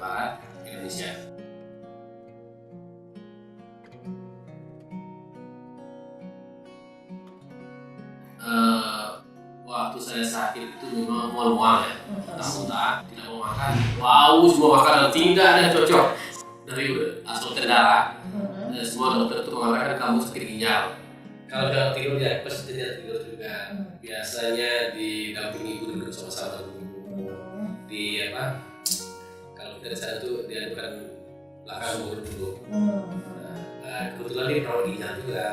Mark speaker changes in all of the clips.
Speaker 1: Barat, Indonesia. Waktu saya sakit itu memang mual-mual ya, muntah-muntah, tidak mau makan, bau semua makanan, tidak ada yang cocok. Dari asal darah, semua dokter itu mengatakan kamu sakit ginjal. Kalau tidak tidur ya pasti tidak tidur juga. Biasanya didampingi ibu duduk sama-sama dulu. Di apa? Kalau kita di sana tuh dia bukan belakang dulu. Nah, kebetulan dia perawat ginjal juga.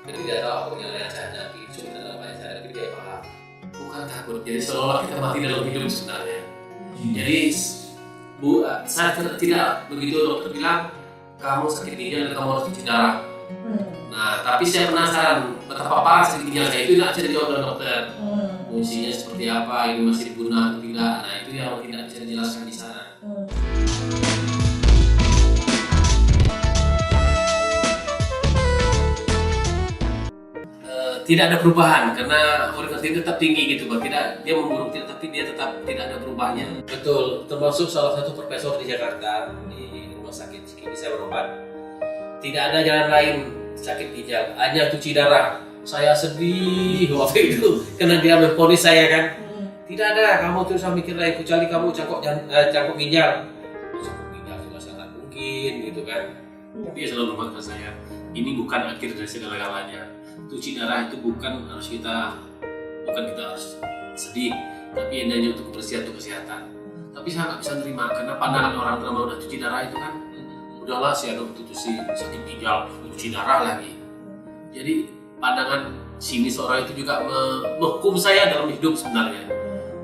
Speaker 1: Jadi dia tahu apa yang saya hadapi, cuma apa yang saya hadapi dia paham. Bukan takut, jadi seolah kita mati dalam hidup sebenarnya. Jadi saya tidak begitu dokter bilang kamu sakit ginjal dan kamu harus cuci darah. Nah, tapi saya penasaran betapa parah sakit ginjal saya itu tidak bisa dijawab oleh dokter. Fungsinya seperti apa, ini masih digunakan atau tidak. Nah, itu yang tidak bisa dijelaskan di sana. Tidak ada perubahan karena uric acid tetap tinggi gitu, Pak. Tidak, dia memburuk tapi dia tetap tidak ada perubahannya. Betul, termasuk salah satu profesor di Jakarta di rumah sakit Cikini saya berobat. Tidak ada jalan lain sakit ginjal, hanya cuci darah. Saya sedih waktu itu karena dia memvonis saya kan. Tidak ada, kamu terus mikir lain kecuali kamu cangkok ginjal. Cangkok ginjal juga sangat mungkin gitu kan. Dia selalu mengatakan saya, ini bukan akhir dari segala-galanya. Cuci darah itu bukan kita harus sedih, tapi hanya untuk kebersihan, untuk kesehatan. Tapi saya nggak bisa terima karena pandangan orang terlalu udah cuci darah itu kan, udahlah si anak itu si sakit ginjal cuci darah lagi. Jadi pandangan sinis orang itu juga menghukum saya dalam hidup sebenarnya.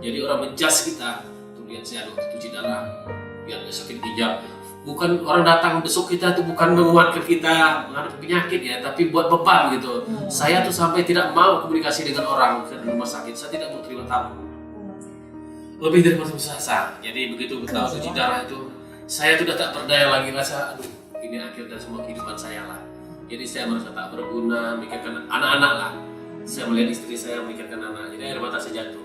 Speaker 1: Jadi orang menjudge kita, tuh lihat si anak itu cuci darah, biar dia sakit ginjal. Bukan orang datang besok kita itu bukan menguatkan kita menghadapi penyakit ya, tapi buat beban gitu. Saya tuh sampai tidak mau komunikasi dengan orang di rumah sakit, saya tidak mau terima tamu. Lebih dari macam sasa. Jadi begitu tahu cuci darah itu, saya sudah tak berdaya lagi, rasa aduh ini akhir dari semua kehidupan saya lah. Jadi saya merasa tak berguna, mikirkan anak-anak lah. Saya melihat istri saya memikirkan anak, jadi air mata saya jatuh.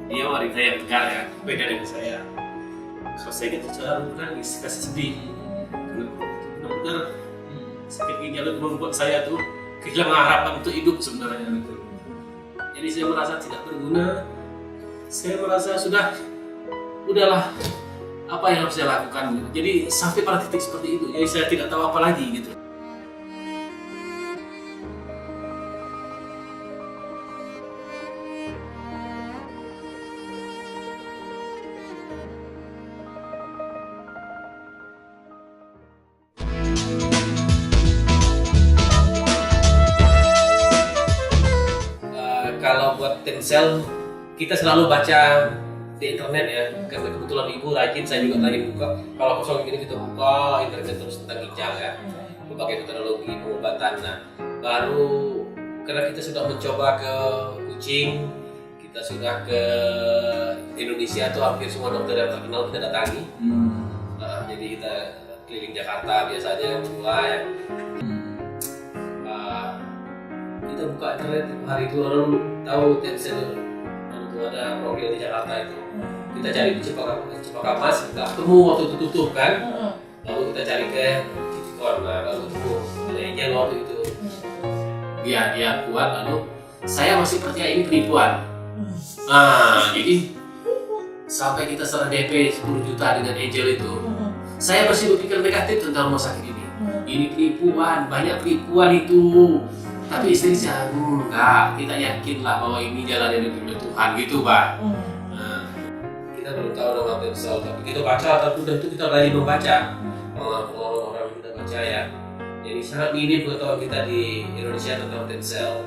Speaker 1: Dia wanita yang tegar ya, beda dengan saya. Selesai gitu cara menangis, kasih sedih. Benar-benar sakit ginjal itu membuat saya tuh kehilangan harapan untuk hidup sebenarnya gitu. Jadi saya merasa tidak berguna. Saya merasa udahlah apa yang harus saya lakukan. Jadi sampai pada titik seperti itu. Jadi saya tidak tahu apa lagi gitu. Kalau buat Tencel kita selalu baca di internet ya, karena kebetulan ibu rajin, saya juga rajin buka. Kalau kosong gini kita buka internet terus tentang ginjal ya, berbagai teknologi pengobatan. Nah, baru karena kita sudah mencoba ke Kucing, kita sudah ke Indonesia tuh hampir semua dokter yang terkenal kita datangi. Nah, jadi kita keliling Jakarta biasanya mulai. Kita buka internet hari itu orang tahu Tencel waktu ada program di Jakarta itu, kita cari di Cempaka Mas, nggak ketemu waktu itu tutup kan, lalu kita cari ke Citikon, nah baru ketemu Legend waktu itu. Dia kuat, lalu saya masih percaya ini penipuan. Nah jadi sampai kita serah DP 10 juta dengan Angel itu, saya masih berpikir negatif tentang rumah sakit ini. Ini penipuan, banyak penipuan itu. Tapi istri saya, enggak, kita yakinlah bahwa ini jalan yang diberi Tuhan gitu, Pak. Nah, kita belum tahu nama Tencel, tapi kita baca, tapi udah itu kita lagi membaca. Orang sudah baca ya. Jadi sangat minim pengetahuan kita di Indonesia tentang Tencel.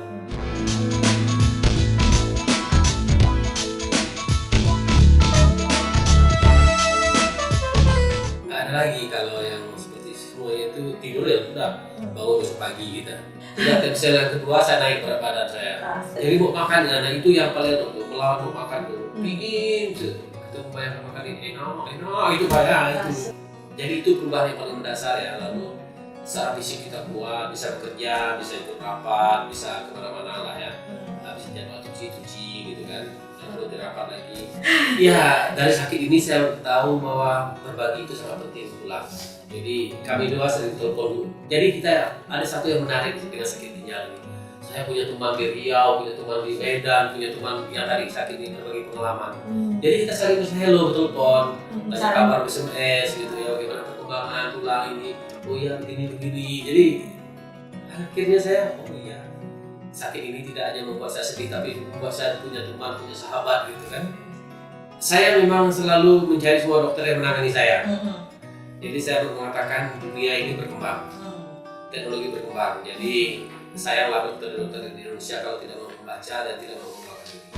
Speaker 1: Nggak ada lagi kalau yang seperti semuanya itu tidur ya udah bangun besok pagi gitu. Ya, Tencel yang kedua saya naik berat badan saya. Jadi mau makan, nah itu yang paling untuk melawan mau makan tuh. Pingin tuh, ketemu banyak makan ini enak itu banyak itu. Jadi itu perubahan yang paling mendasar ya. Lalu secara fisik kita kuat, bisa bekerja, bisa ikut rapat, bisa kemana-mana lah ya. Bisa jadwal cuci gitu kan. Lalu lebih rapat lagi. Ya, dari sakit ini saya tahu bahwa berbagi itu sangat penting pulang. Jadi kami dua sering telepon. Jadi kita ada satu yang menarik dengan sakit ginjal ini. Saya punya teman di Riau, punya teman di Medan, punya teman yang dari sakit ini berbagi pengalaman. Jadi kita saling hello bertelepon, tanya kabar SMS gitu ya, bagaimana perkembangan tulang ini. Oh ya begini. Jadi akhirnya saya, oh iya, sakit ini tidak hanya membuat saya sedih, tapi membuat saya punya teman, punya sahabat gitu kan. Saya memang selalu mencari semua dokter yang menangani saya. Jadi saya mengatakan dunia ini berkembang, teknologi berkembang. Jadi sayanglah dokter-dokter di Indonesia kalau tidak mau membaca dan tidak mau melakukan ini.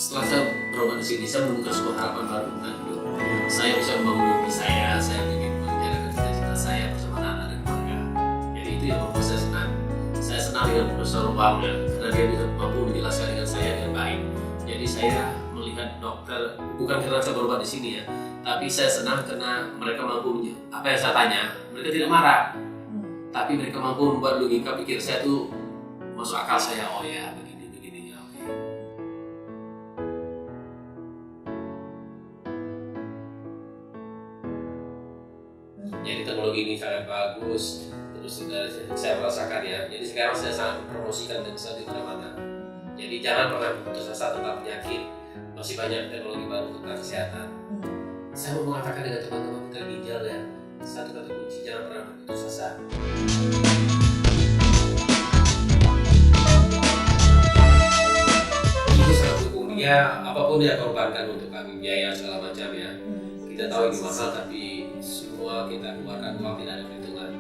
Speaker 1: Setelah saya berobat di sini, saya menemukan sebuah harapan baru tentang hidup. Saya bisa membangun mimpi saya ingin menjalankan cita-cita saya bersama anak dan keluarga. Jadi itu yang membuat saya senang. Saya senang dengan Profesor Obama karena dia bisa mampu menjelaskan dengan saya dengan baik. Jadi saya melihat dokter bukan karena saya berobat di sini ya, tapi saya senang karena mereka mampu apa yang saya tanya, mereka tidak marah, tapi mereka mampu membuat logika pikir saya tuh masuk akal saya. Oh ya begini ya, oke. Jadi teknologi ini sangat bagus, terus saya merasakan ya. Jadi sekarang saya sangat promosikan dan saya di mana-mana. Jadi jangan pernah putus asa tentang penyakit, masih banyak teknologi baru tentang kesehatan. Saya mau mengatakan dengan teman-teman putra ginjal ya, satu kata kunci, jangan pernah putus asa. Itu sangat dukung dia, apapun dia korbankan untuk kami, biaya segala macam ya. Kita tahu ini mahal, tapi semua kita keluarkan uang tidak ada perhitungan.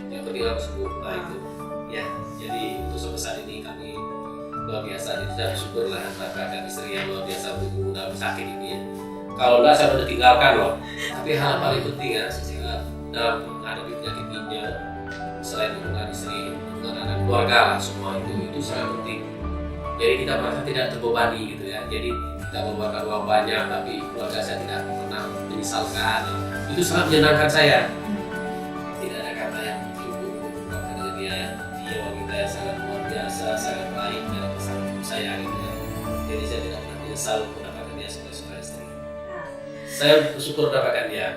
Speaker 1: Yang penting harus sembuh. Nah itu ya, jadi untuk sampai saat ini kami luar biasa. Jadi saya bersyukurlah bahkan istri yang luar biasa mendukung dalam sakit ini ya. Kalau enggak saya udah tinggalkan loh. Tapi hal yang paling penting ya, dalam menghadapi penyakit ginjal, selain dukungan istri, dukungan anak keluarga lah, semua itu sangat penting. Jadi kita merasa tidak terbebani gitu ya. Jadi kita mengeluarkan uang banyak, tapi keluarga saya tidak pernah menyesalkan. Itu sangat menyenangkan saya. Tidak ada kata yang buruk karena dia wanita yang sangat luar biasa, sangat baik dalam pasangan saya gitu ya. Jadi saya tidak pernah menyesal mendapatkan dia sebagai seorang istri. Saya bersyukur mendapatkan dia.